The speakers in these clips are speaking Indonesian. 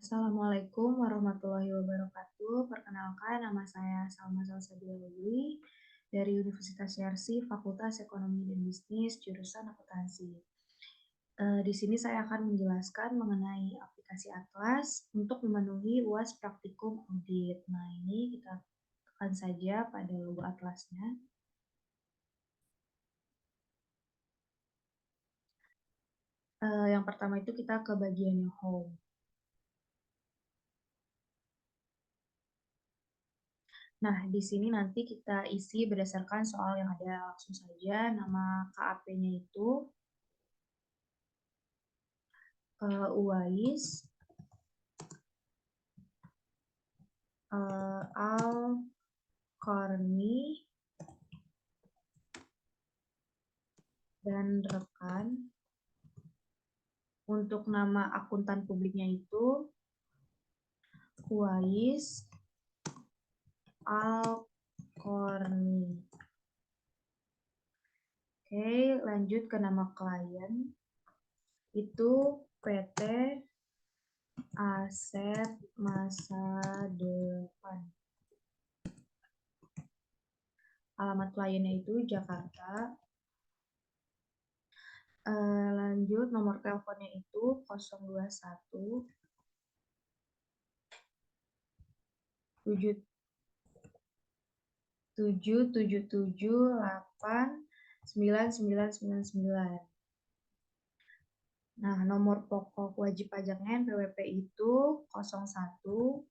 Assalamualaikum warahmatullahi wabarakatuh. Perkenalkan, nama saya Salma Salsabila Lubli dari Universitas Yarsi, Fakultas Ekonomi dan Bisnis, jurusan akuntansi. Di sini saya akan menjelaskan mengenai aplikasi Atlas untuk memenuhi UAS Praktikum Audit. Nah, ini kita tekan saja pada logo Atlasnya. Yang pertama itu kita ke bagian Home. Nah, di sini nanti kita isi berdasarkan soal yang ada. Langsung saja, nama KAP-nya itu Uwais Al-Qarni dan rekan. Untuk nama akuntan publiknya itu Uwais Al-Qarni. Oke, lanjut ke nama klien. Itu PT Aset Masa Depan. Alamat kliennya itu Jakarta. Lanjut, nomor teleponnya itu 021 777789999. Nah, nomor pokok wajib pajaknya NPWP itu 01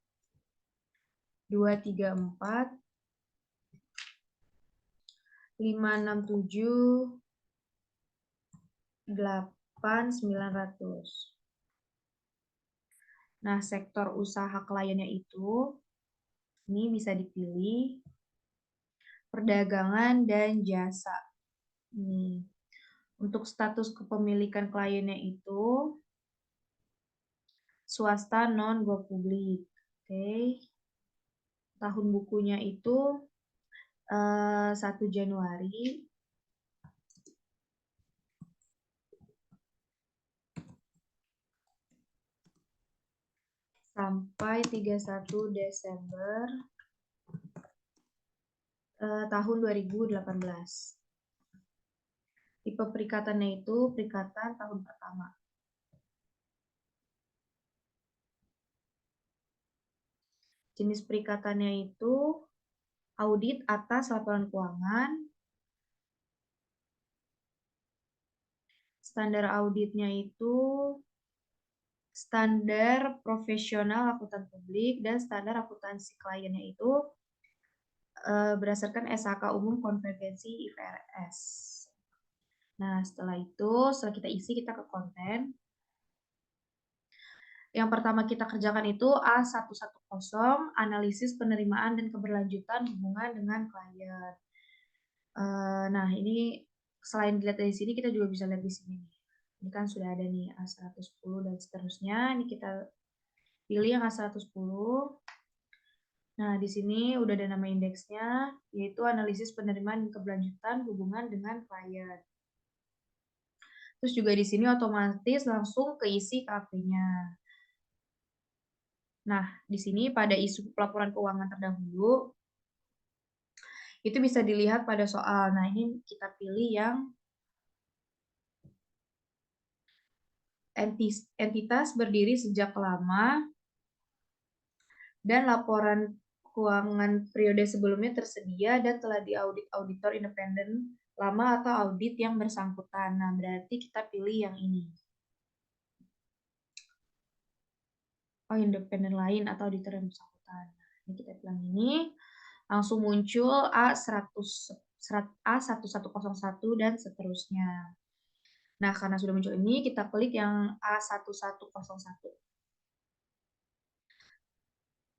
234 567 8900. Nah, sektor usaha kliennya itu ini bisa dipilih perdagangan dan jasa. Nih, untuk status kepemilikan kliennya itu swasta non-go publik. Oke. Tahun bukunya itu 1 Januari sampai 31 Desember tahun 2018. Tipe perikatannya itu perikatan tahun pertama. Jenis perikatannya itu audit atas laporan keuangan. Standar auditnya itu standar profesional akuntan publik, dan standar akuntansi kliennya itu berdasarkan SHK Umum Konvergensi IFRS. Nah, setelah kita isi, kita ke konten. Yang pertama kita kerjakan itu A110, analisis penerimaan dan keberlanjutan hubungan dengan klien. Nah, ini selain dilihat dari sini, kita juga bisa lihat di sini. Ini kan sudah ada nih A110 dan seterusnya. Ini kita pilih yang A110. Nah, di sini udah ada nama indeksnya, yaitu analisis penerimaan dan keberlanjutan hubungan dengan klien. Terus juga di sini otomatis langsung keisi KP-nya. Nah, di sini pada isu pelaporan keuangan terdahulu, itu bisa dilihat pada soal. Nah, ini kita pilih yang entitas berdiri sejak lama dan laporan keuangan periode sebelumnya tersedia dan telah diaudit auditor independen lama atau audit yang bersangkutan. Nah, berarti kita pilih yang ini. Oh, independen lain atau auditor yang bersangkutan. Nah, ini kita bilang ini. Langsung muncul A1101 dan seterusnya. Nah, karena sudah muncul ini, kita klik yang A1101.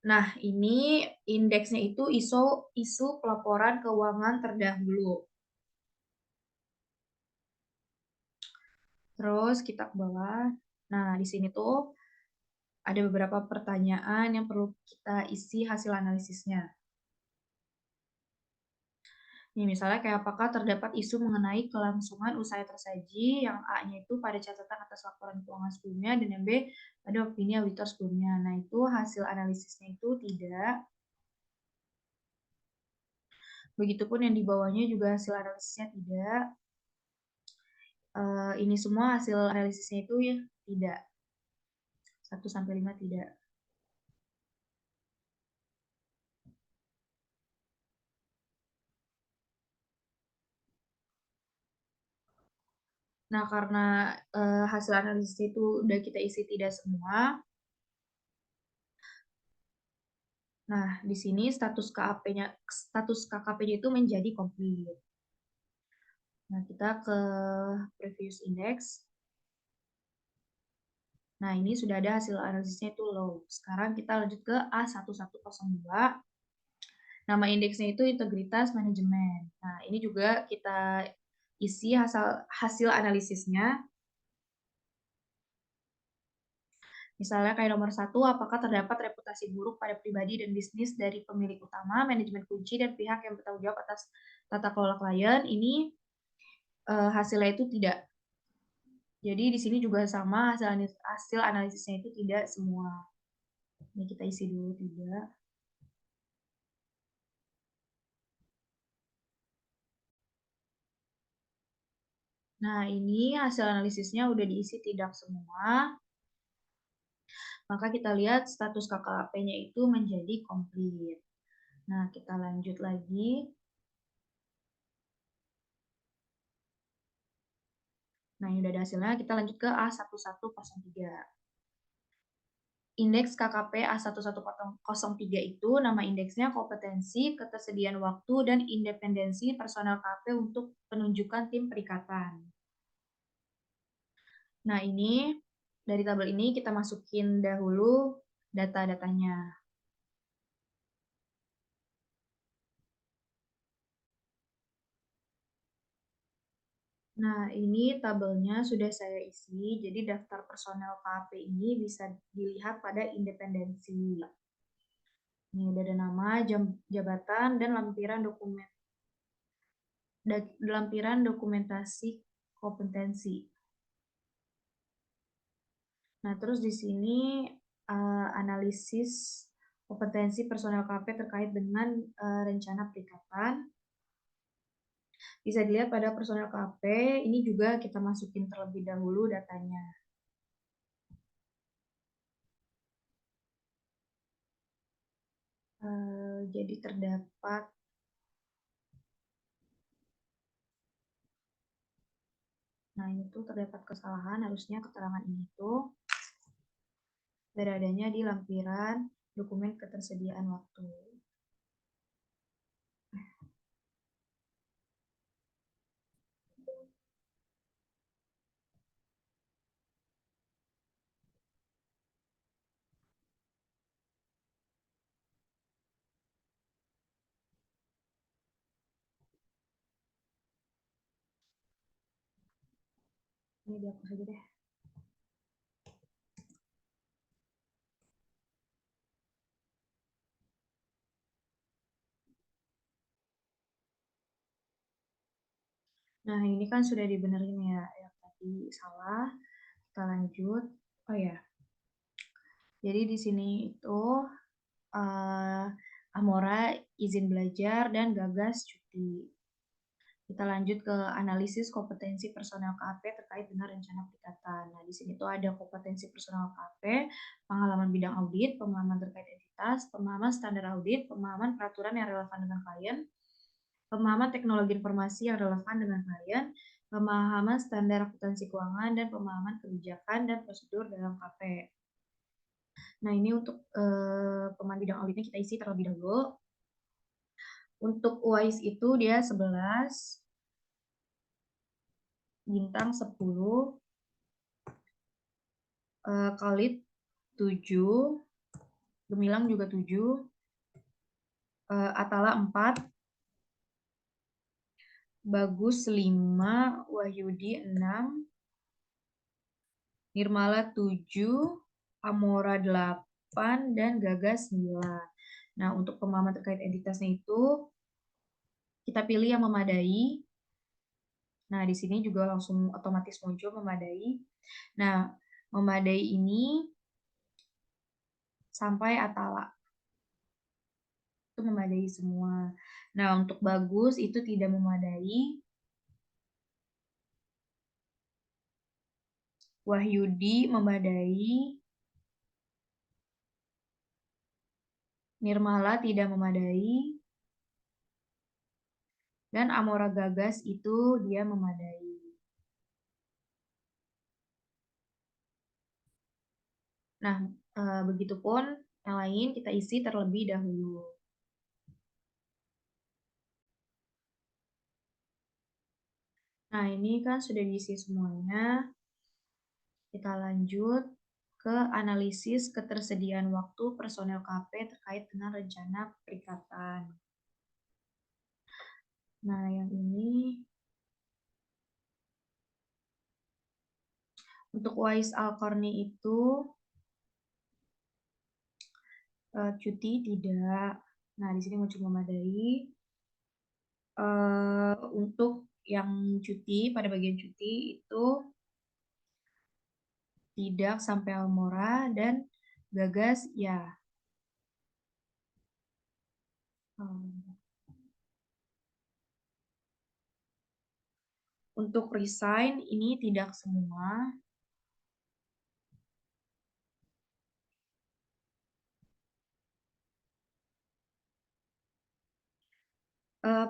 Nah, ini indeksnya itu isu pelaporan keuangan terdahulu. Terus kita ke bawah. Nah, di sini tuh ada beberapa pertanyaan yang perlu kita isi hasil analisisnya. Nih, misalnya kayak apakah terdapat isu mengenai kelangsungan usaha tersaji yang A-nya itu pada catatan atas laporan keuangan sebelumnya dan yang B pada opini auditor sebelumnya. Nah, itu hasil analisisnya itu tidak. Begitupun yang di bawahnya juga hasil analisisnya tidak. Ini semua hasil analisisnya itu ya tidak. 1 sampai 5 tidak. Nah, karena hasil analisis itu udah kita isi tidak semua. Nah, di sini status KKP-nya itu menjadi komplit. Nah, kita ke previous index. Nah, ini sudah ada hasil analisisnya itu low. Sekarang kita lanjut ke A1102. Nama indeksnya itu integritas manajemen. Nah, ini juga kita isi hasil analisisnya. Misalnya kayak nomor 1, apakah terdapat reputasi buruk pada pribadi dan bisnis dari pemilik utama, manajemen kunci, dan pihak yang bertanggung jawab atas tata kelola klien. Ini hasilnya itu tidak. Jadi di sini juga sama hasil analisisnya itu tidak semua. Ini kita isi dulu tidak. Nah, ini hasil analisisnya udah diisi tidak semua. Maka kita lihat status KKP-nya itu menjadi komplit. Nah, kita lanjut lagi. Nah, ini udah ada hasilnya. Kita lanjut ke A1103. Indeks KKP A1103 itu nama indeksnya kompetensi, ketersediaan waktu, dan independensi personel KP untuk penunjukan tim perikatan. Nah, ini dari tabel ini kita masukin dahulu data-datanya. Nah, ini tabelnya sudah saya isi. Jadi daftar personel KP ini bisa dilihat pada independensi. Ini udah ada nama, jabatan, dan lampiran dokumentasi kompetensi. Nah, terus di sini analisis kompetensi personel KP terkait dengan rencana perikatan. Bisa dilihat pada personel KP, ini juga kita masukin terlebih dahulu datanya. Jadi terdapat Nah, ini tuh terdapat kesalahan, harusnya keterangan ini tuh beradanya di lampiran dokumen ketersediaan waktu. Ini dihapus saja deh. Nah, ini kan sudah dibenerin ya, yang tadi salah. Kita lanjut. Oh ya, jadi di sini itu Amora izin belajar dan Gagas cuti. Kita lanjut ke analisis kompetensi personel KP terkait dengan rencana perikatan. Nah, di sini tuh ada kompetensi personel KP, pengalaman bidang audit, pemahaman terkait entitas, pemahaman standar audit, pemahaman peraturan yang relevan dengan klien, pemahaman teknologi informasi yang relevan dengan klien, pemahaman standar akuntansi keuangan, dan pemahaman kebijakan dan prosedur dalam KP. Nah, ini untuk pemahaman bidang auditnya kita isi terlebih dahulu. Untuk UAIS itu dia 11, bintang 10, Khalid 7, Gemilang juga 7, Atala 4, Bagus 5, Wahyudi 6, Nirmala 7, Amora 8, dan Gagas 9. Nah, untuk pemahaman terkait entitasnya itu kita pilih yang memadai. Nah, di sini juga langsung otomatis muncul memadai. Nah, memadai ini sampai Atala. Itu memadai semua. Nah, untuk bagus itu tidak memadai. Wahyudi memadai. Nirmala tidak memadai. Dan Amora Gagas itu dia memadai. Nah, begitupun yang lain kita isi terlebih dahulu. Nah, ini kan sudah diisi semuanya. Kita lanjut ke analisis ketersediaan waktu personel KP terkait dengan rencana perikatan. Nah, yang ini untuk Wais Al-Qarni itu cuti tidak. Nah, di sini muncul memadai. Untuk yang cuti, pada bagian cuti itu tidak sampai Almora dan Gagas ya. Untuk resign ini tidak semua.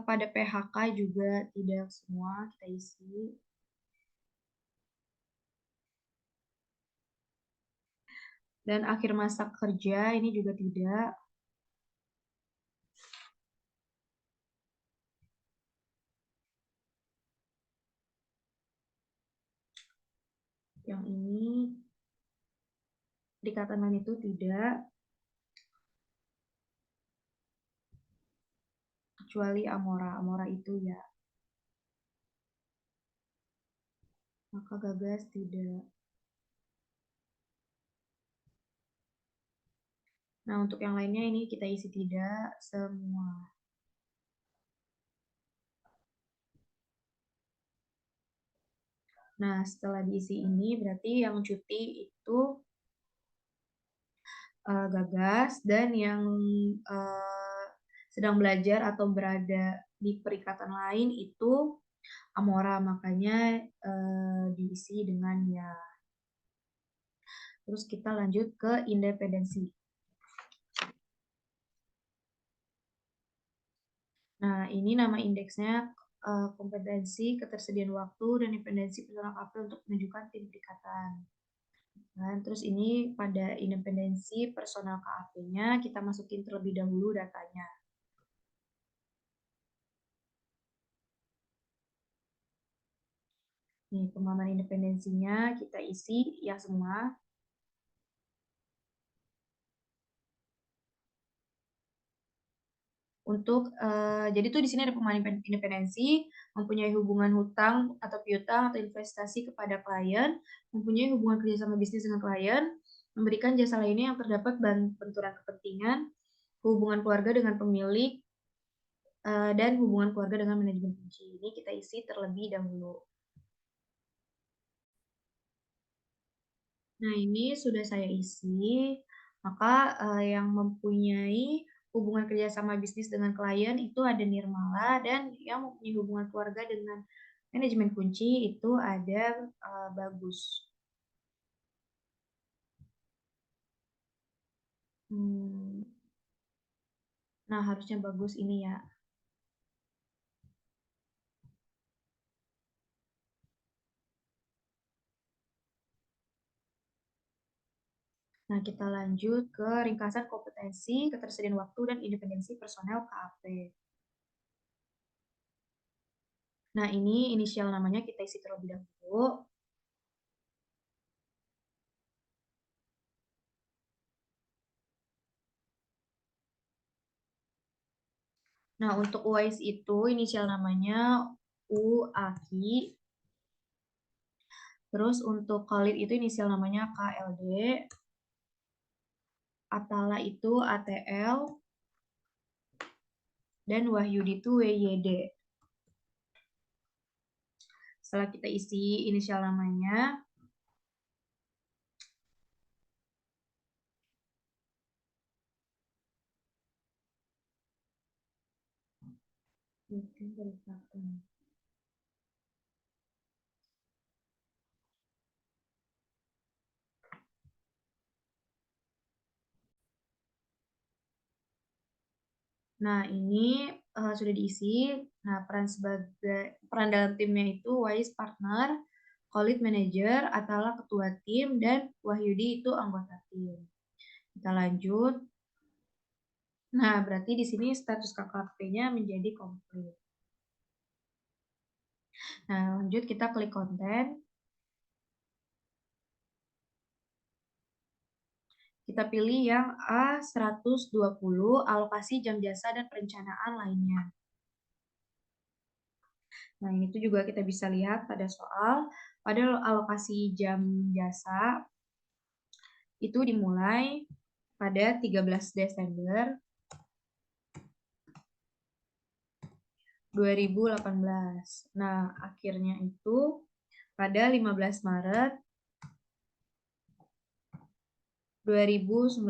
Pada PHK juga tidak semua kita isi. Dan akhir masa kerja ini juga tidak. Yang ini dikatakan itu tidak. Kecuali Amora. Amora itu ya. Maka Gagas tidak. Nah, untuk yang lainnya ini kita isi tidak semua. Nah, setelah diisi ini berarti yang cuti itu Gagas dan yang sedang belajar atau berada di perikatan lain itu Amora, makanya diisi dengan ya. Terus kita lanjut ke independensi. Nah, ini nama indeksnya kompetensi, ketersediaan waktu, dan independensi personal KP untuk menunjukkan tim perikatan. Nah, terus ini pada independensi personal KAP-nya kita masukin terlebih dahulu datanya. Nih, pemahaman independensinya kita isi ya semua. Untuk jadi tuh di sini ada pemahaman independensi, mempunyai hubungan hutang atau piutang atau investasi kepada klien, mempunyai hubungan kerjasama bisnis dengan klien, memberikan jasa lainnya yang terdapat benturan kepentingan, hubungan keluarga dengan pemilik, dan hubungan keluarga dengan manajemen kunci. Ini kita isi terlebih dahulu. Nah, ini sudah saya isi. Maka yang mempunyai hubungan kerjasama bisnis dengan klien itu ada Nirmala, dan yang mempunyai hubungan keluarga dengan manajemen kunci itu ada Bagus. Nah, harusnya Bagus ini ya. Nah, kita lanjut ke ringkasan kompetensi, ketersediaan waktu, dan independensi personel KAP. Nah, ini inisial namanya kita isi terlebih dahulu. Nah, untuk Uwais itu inisial namanya U Aki. Terus untuk Khalid itu inisial namanya KLD. Atala itu ATL. dan Wahyudi itu WYD. Setelah kita isi inisial namanya, nah ini sudah diisi. Nah, peran dalam timnya itu Wais partner, Khalid manager, Atala ketua tim, dan Wahyudi itu anggota tim. Kita lanjut. Nah, berarti di sini status KKP-nya menjadi komplit. Nah, lanjut kita klik konten. Kita pilih yang A120, alokasi jam jasa dan perencanaan lainnya. Nah, ini tuh juga kita bisa lihat pada soal, pada alokasi jam jasa itu dimulai pada 13 Desember 2018. Nah, akhirnya itu pada 15 Maret 2019.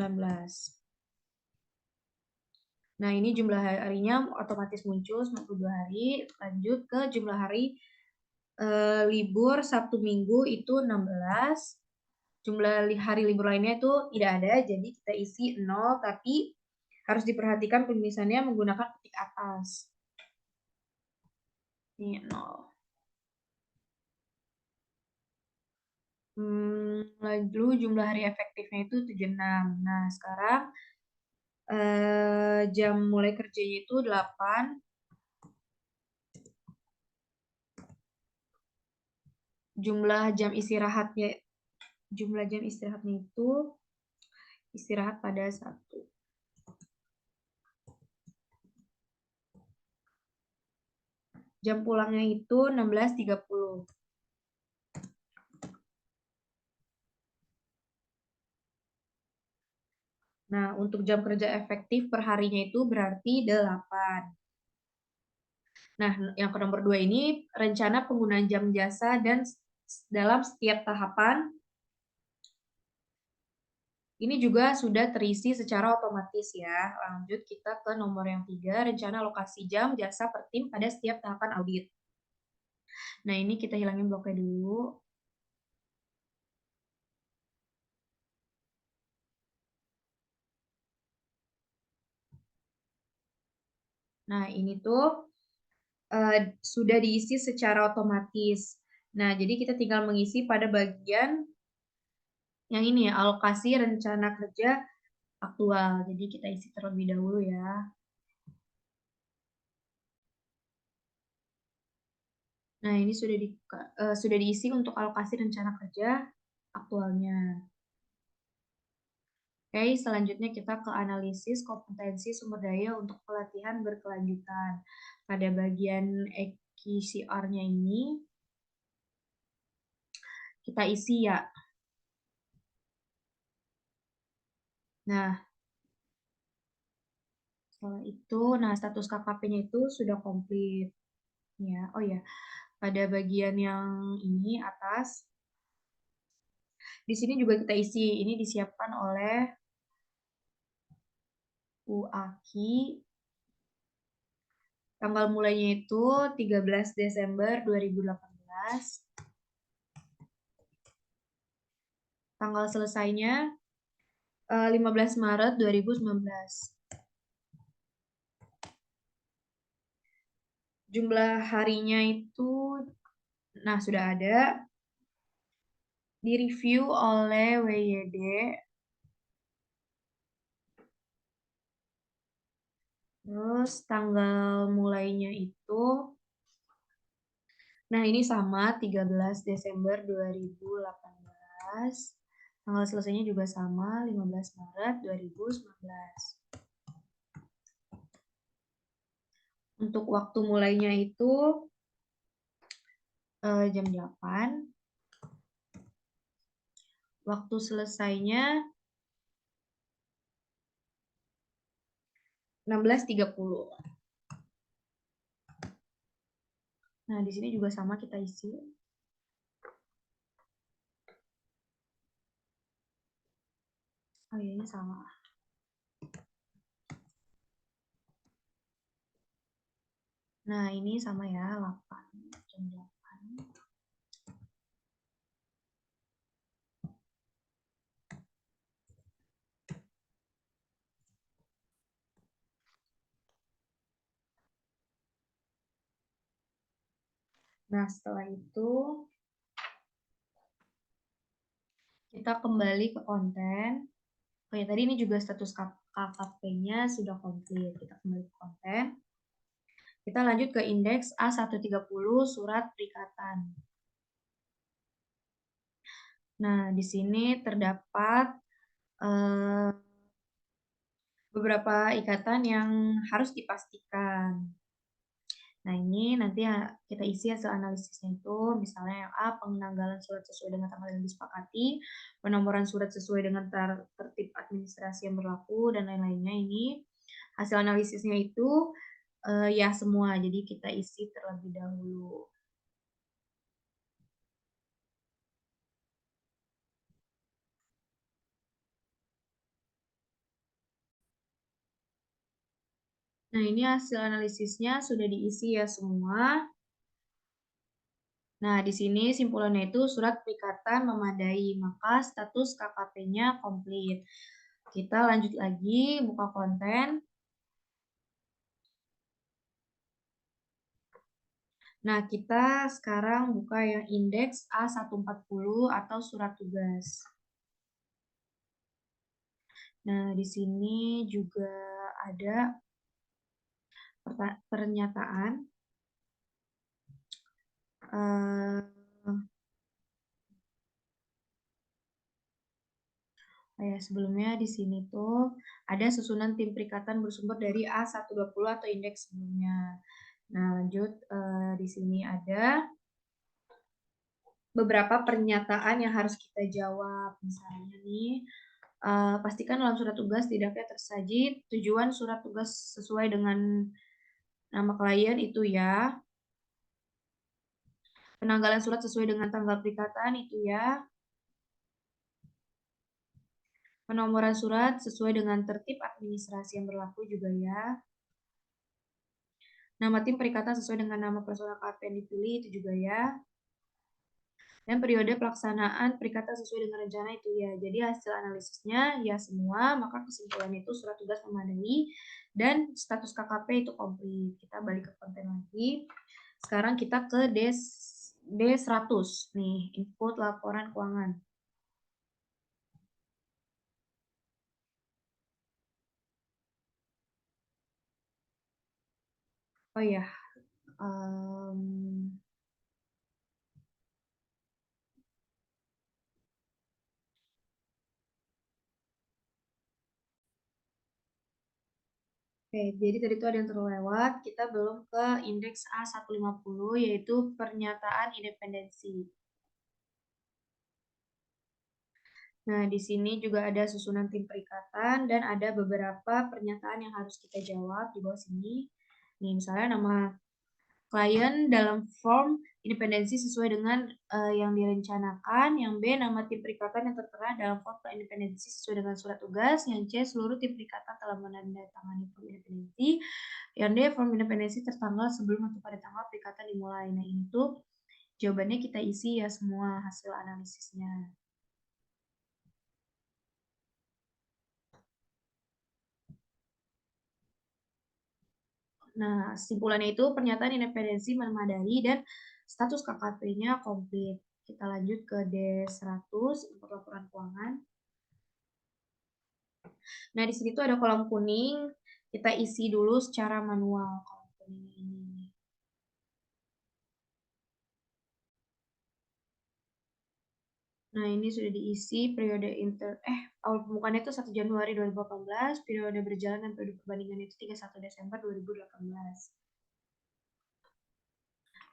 Nah, ini jumlah harinya otomatis muncul 92 hari. Lanjut ke jumlah hari libur Sabtu Minggu itu 16. Jumlah hari libur lainnya itu tidak ada, jadi kita isi 0, tapi harus diperhatikan penulisannya menggunakan ketik atas. Ini 0. Lalu jumlah hari efektifnya itu 76. Nah, sekarang jam mulai kerjanya itu 8. Jumlah jam istirahatnya itu istirahat pada 1. Jam pulangnya itu 16.30. Nah, untuk jam kerja efektif per harinya itu berarti 8. Nah, yang ke nomor 2 ini rencana penggunaan jam jasa dan dalam setiap tahapan ini juga sudah terisi secara otomatis ya. Lanjut kita ke nomor yang 3, rencana alokasi jam jasa per tim pada setiap tahapan audit. Nah, ini kita hilangin bloknya dulu. Nah, ini tuh sudah diisi secara otomatis. Nah, jadi kita tinggal mengisi pada bagian yang ini ya, alokasi rencana kerja aktual. Jadi kita isi terlebih dahulu ya. Nah, ini sudah diisi untuk alokasi rencana kerja aktualnya. Oke, selanjutnya kita ke analisis kompetensi sumber daya untuk pelatihan berkelanjutan. Pada bagian EQCR-nya ini, kita isi ya. Nah, setelah itu, status KKP-nya itu sudah komplit. Ya, oh ya, pada bagian yang ini atas, di sini juga kita isi. Ini disiapkan oleh UAKI. Tanggal mulainya itu 13 Desember 2018. Tanggal selesainya 15 Maret 2019. Jumlah harinya itu, nah sudah ada. Direview oleh WYD. Terus tanggal mulainya itu, nah ini sama 13 Desember 2018. Tanggal selesainya juga sama 15 Maret 2019. Untuk waktu mulainya itu jam 8. Waktu selesainya 16.30. Nah, di sini juga sama kita isi. Oh iya, ini salah. Nah, ini sama ya, 8. Jam 8. Nah, setelah itu kita kembali ke konten. Oh ya, tadi ini juga status KKP-nya sudah komplit. Kita kembali ke konten. Kita lanjut ke indeks A130 surat perikatan. Nah, di sini terdapat beberapa ikatan yang harus dipastikan. Nah, ini nanti kita isi hasil analisisnya itu, misalnya yang A, penanggalan surat sesuai dengan tanggal yang disepakati, penomoran surat sesuai dengan tertib administrasi yang berlaku, dan lain-lainnya. Ini hasil analisisnya itu ya semua, jadi kita isi terlebih dahulu. Nah, ini hasil analisisnya sudah diisi ya semua. Nah, di sini simpulannya itu surat perikatan memadai, maka status KKP-nya komplit. Kita lanjut lagi, buka konten. Nah, kita sekarang buka yang indeks A140 atau surat tugas. Nah, di sini juga ada pernyataan. Sebelumnya di sini tuh ada susunan tim perikatan bersumber dari A120 atau indeks sebelumnya. Nah, lanjut di sini ada beberapa pernyataan yang harus kita jawab. Misalnya nih, pastikan dalam surat tugas tidaknya tersaji tujuan surat tugas sesuai dengan nama klien itu ya. Penanggalan surat sesuai dengan tanggal perikatan itu ya. Penomoran surat sesuai dengan tertib administrasi yang berlaku juga ya. Nama tim perikatan sesuai dengan nama personal KP yang dipilih itu juga ya. Dan periode pelaksanaan perikatan sesuai dengan rencana itu ya. Jadi hasil analisisnya ya semua, maka kesimpulan itu surat tugas memadai dan status KKP itu komplit. Kita balik ke konten lagi. Sekarang kita ke D100 nih, input laporan keuangan. Oh ya, Oke, jadi tadi itu ada yang terlewat. Kita belum ke indeks A150, yaitu pernyataan independensi. Nah, di sini juga ada susunan tim perikatan dan ada beberapa pernyataan yang harus kita jawab di bawah sini. Nih, misalnya nama klien dalam form independensi sesuai dengan yang direncanakan. Yang B, nama tim perikatan yang tertera dalam form independensi sesuai dengan surat tugas. Yang C, seluruh tim perikatan telah menandatangani form independensi. Yang D, form independensi tertanggal sebelum atau pada tanggal perikatan dimulai. Nah, itu jawabannya kita isi ya semua hasil analisisnya. Nah, kesimpulannya itu pernyataan independensi memadai dan status KKP-nya komplit. Kita lanjut ke D100 untuk laporan keuangan. Nah, di sini tuh ada kolom kuning. Kita isi dulu secara manual kolom kuning ini. Nah, ini sudah diisi periode awal pembukaannya itu 1 Januari 2018, periode berjalan dan periode perbandingan itu 31 Desember 2018.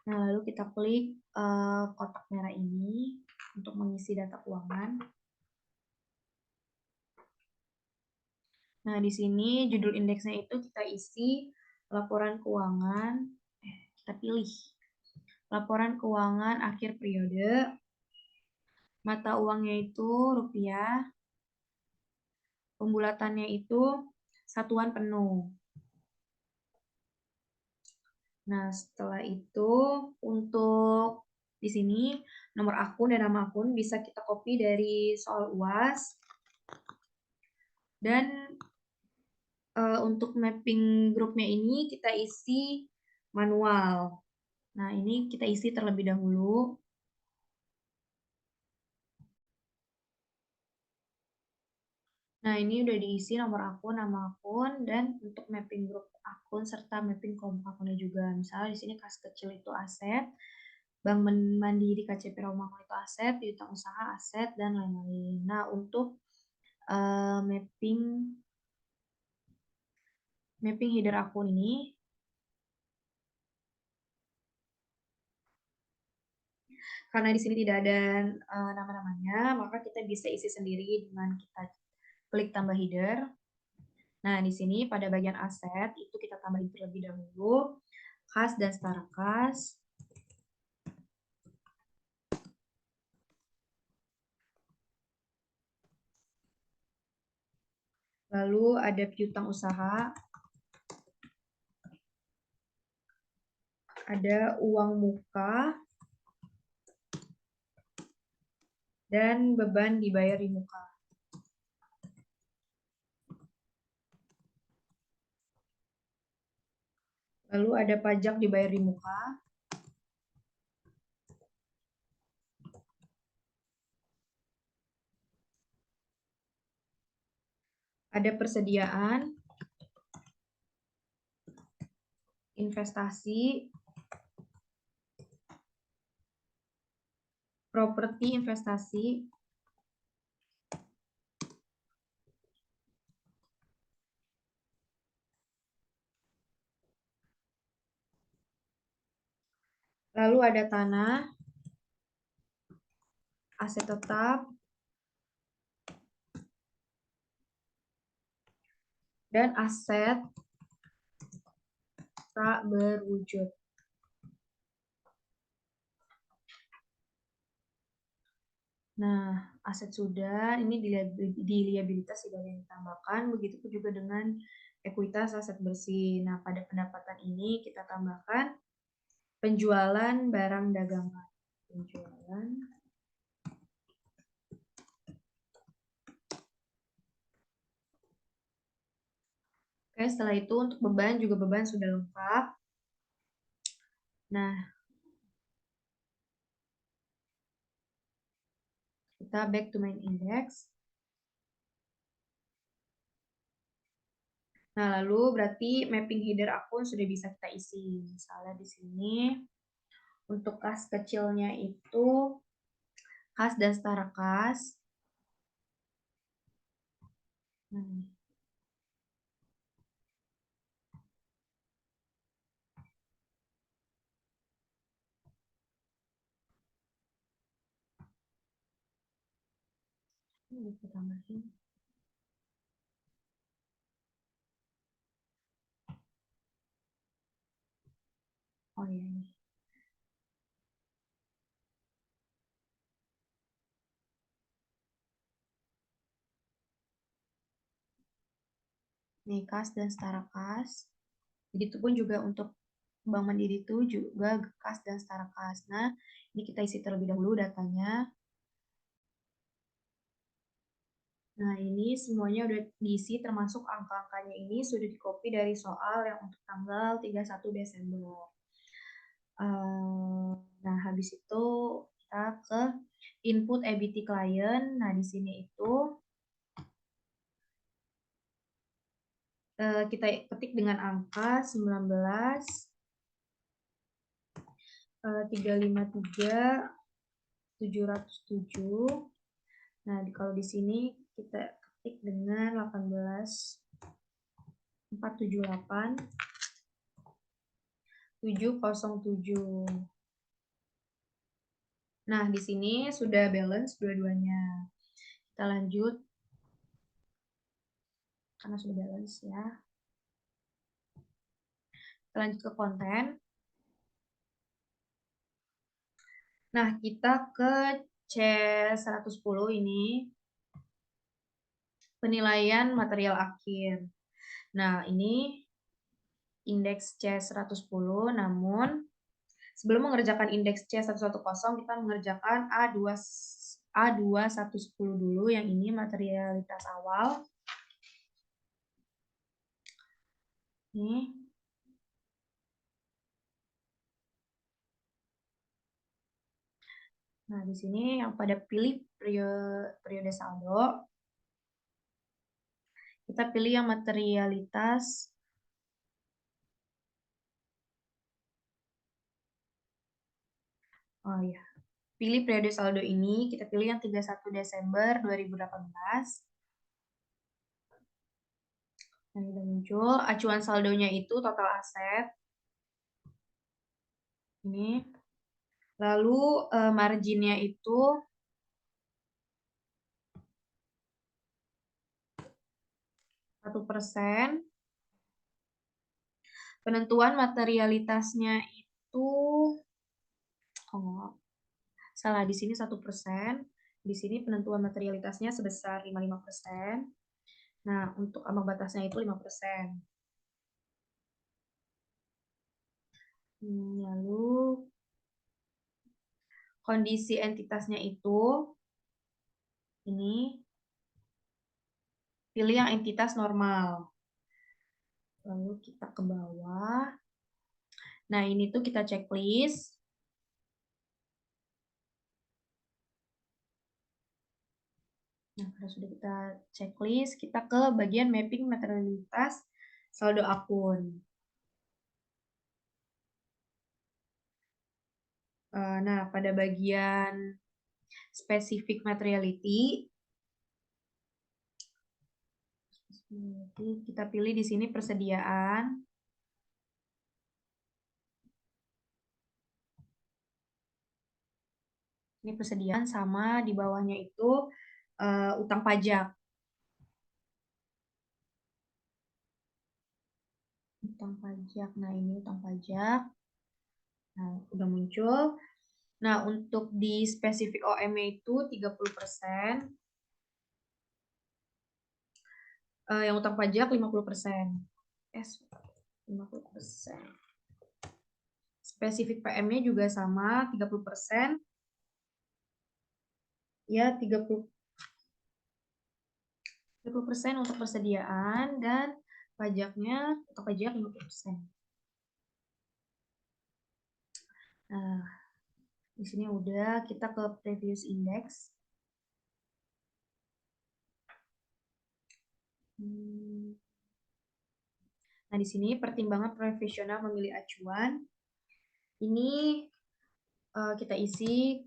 Nah, lalu kita klik kotak merah ini untuk mengisi data keuangan. Nah, di sini judul indeksnya itu kita isi laporan keuangan, kita pilih laporan keuangan akhir periode, mata uangnya itu rupiah, pembulatannya itu satuan penuh. Nah, setelah itu untuk di sini nomor akun dan nama akun bisa kita copy dari soal UAS. Dan untuk mapping grupnya ini kita isi manual. Nah, ini kita isi terlebih dahulu. Nah, ini udah diisi nomor akun, nama akun, dan untuk mapping grup akun serta mapping kelompok akunnya juga. Misalnya di sini kas kecil itu aset, Bank Mandiri KCP Romangun itu aset, piutang usaha aset, dan lain-lain. Nah, untuk mapping header akun ini, karena di sini tidak ada nama-namanya, maka kita bisa isi sendiri dengan kita klik tambah header. Nah, di sini pada bagian aset itu kita tambahin terlebih dahulu kas dan setara kas. Lalu ada piutang usaha, ada uang muka, dan beban dibayar di muka. Lalu ada pajak dibayar di muka. Ada persediaan, investasi, properti investasi, lalu ada tanah, aset tetap, dan aset tak berwujud. Nah, aset sudah, ini di liabilitas tidak ada yang ditambahkan, begitu juga dengan ekuitas aset bersih. Nah, pada pendapatan ini kita tambahkan penjualan barang dagangan. Penjualan. Oke, setelah itu untuk beban juga beban sudah lengkap. Nah, kita back to main index. Nah, lalu berarti mapping header akun sudah bisa kita isi. Misalnya di sini untuk kas kecilnya itu kas dan setara kas. Nah, ini kita tambahin. Oh iya, ini. Nih, kas dan setara kas. Begitupun juga untuk Bank Mandiri itu juga kas dan setara kas. Nah, ini kita isi terlebih dahulu datanya. Nah, ini semuanya udah diisi termasuk angka-angkanya ini sudah di-copy dari soal yang untuk tanggal 31 Desember. Nah, habis itu kita ke input EBT client. Nah, di sini itu kita ketik dengan angka 19 353 707. Nah, kalau di sini kita ketik dengan 18 478 707. Nah, di sini sudah balance dua-duanya. Kita lanjut karena sudah balance ya. Kita lanjut ke konten. Nah, kita ke C110 ini, penilaian material akhir. Nah, ini indeks C110, namun sebelum mengerjakan indeks C110, kita mengerjakan A2110 dulu, yang ini materialitas awal. Nih. Nah, di sini yang pada pilih periode saldo, kita pilih yang materialitas pilih periode saldo ini, kita pilih yang 31 Desember 2018. Nah, udah muncul. Acuan saldonya itu total aset. Ini. Lalu marginnya itu 1%. Penentuan materialitasnya itu, salah, di sini 1%. Di sini penentuan materialitasnya sebesar 55%. Nah, untuk ambang batasnya itu 5%. Lalu kondisi entitasnya itu, ini, pilih yang entitas normal. Lalu kita ke bawah. Nah, ini tuh kita checklist. Nah, kalau sudah kita checklist, kita ke bagian mapping materialitas saldo akun. Nah, pada bagian specific materiality, kita pilih di sini persediaan. Ini persediaan, sama di bawahnya itu utang pajak. Utang pajak. Nah, ini utang pajak. Nah, udah muncul. Nah, untuk di spesifik OM-nya itu 30%. Yang utang pajak 50%. 50%. Spesifik PM-nya juga sama, 30%. Ya, 30% untuk persediaan, dan pajaknya, untuk pajak 50%. Nah, di sini udah, kita ke previous index. Nah, di sini pertimbangan profesional memilih acuan. Ini kita isi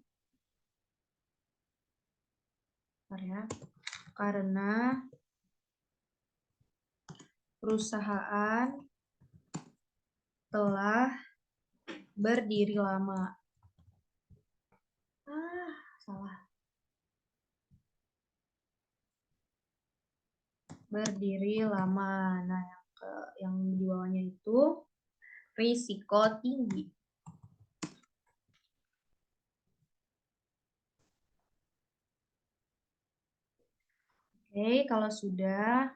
karena perusahaan telah berdiri lama. Salah. Berdiri lama. Nah, yang di bawahnya itu risiko tinggi. Oke, kalau sudah,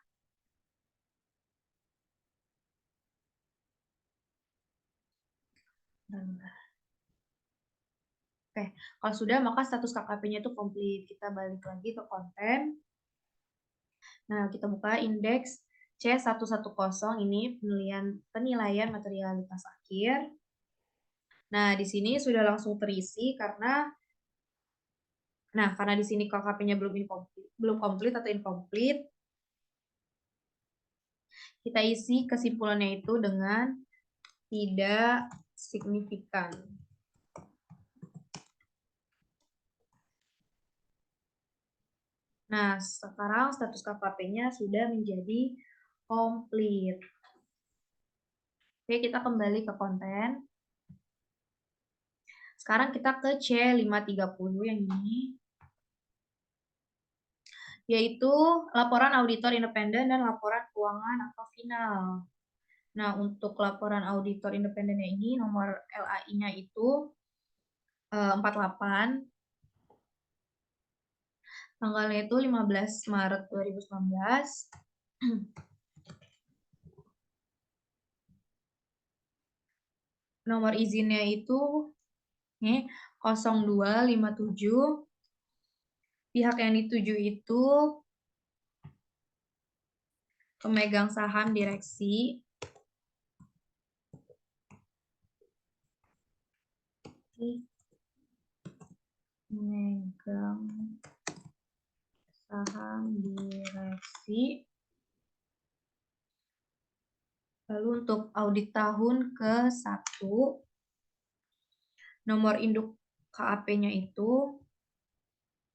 kalau sudah, maka status KKP-nya itu komplit. Kita balik lagi ke konten. Nah, kita buka indeks C110, ini penilaian materialitas akhir. Nah, di sini sudah langsung terisi karena di sini KKP-nya belum komplit atau incomplete. Kita isi kesimpulannya itu dengan tidak signifikan. Nah, sekarang status KKP-nya sudah menjadi komplit. Oke, kita kembali ke konten. Sekarang kita ke C530 yang ini, yaitu laporan auditor independen dan laporan keuangan atau final. Nah, untuk laporan auditor independennya ini, nomor LAI-nya itu 48. Tanggalnya itu 15 Maret 2019. Nomor izinnya itu nih 0257. Pihak yang dituju itu pemegang saham direksi, pemegang saham direksi. Lalu untuk audit tahun ke-1, nomor induk KAP-nya itu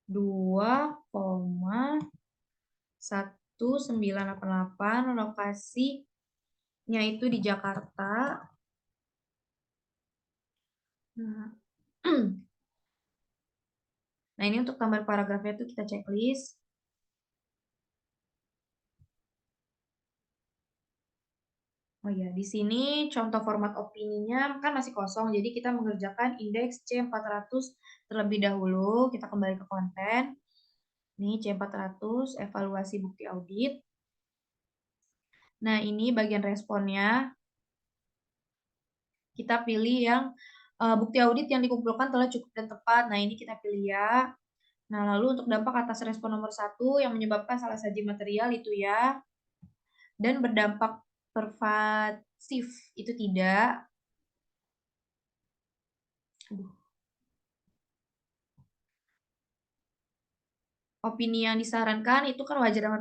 2,1988, lokasinya itu di Jakarta. Nah, nah ini untuk gambar paragrafnya itu kita checklist. Oh ya, di sini contoh format opininya kan masih kosong, jadi kita mengerjakan indeks C400 terlebih dahulu. Kita kembali ke konten. Ini C400, evaluasi bukti audit. Nah, ini bagian responnya. Kita pilih yang bukti audit yang dikumpulkan telah cukup dan tepat. Nah, ini kita pilih ya. Nah, lalu untuk dampak atas respon nomor 1 yang menyebabkan salah saji material itu ya. Dan berdampak pervasif itu tidak. Aduh. Opini yang disarankan itu kan wajar dengan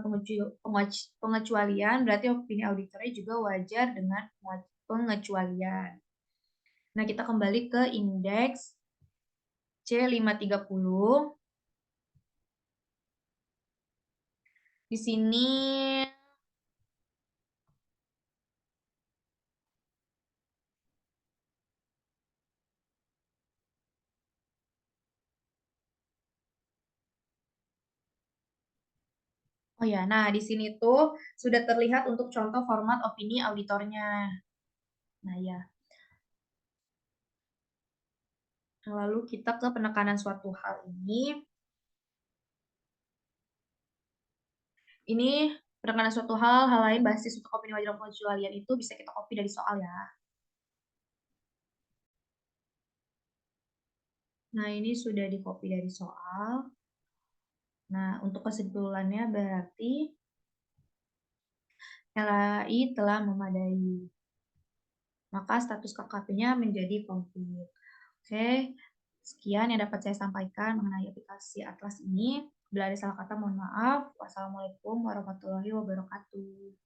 pengecualian, berarti opini auditornya juga wajar dengan pengecualian. Nah, kita kembali ke indeks C530. Di sini oh ya, nah di sini tuh sudah terlihat untuk contoh format opini auditornya. Nah ya, lalu kita ke penekanan suatu hal ini. Ini penekanan suatu hal lain basis untuk opini wajar dan pengecualian itu bisa kita copy dari soal ya. Nah ini sudah di copy dari soal. Nah untuk kesimpulannya berarti LAI telah memadai. Maka status KKP-nya menjadi komplit. Oke, sekian yang dapat saya sampaikan mengenai aplikasi Atlas ini. Bila ada salah kata, mohon maaf. Wassalamualaikum warahmatullahi wabarakatuh.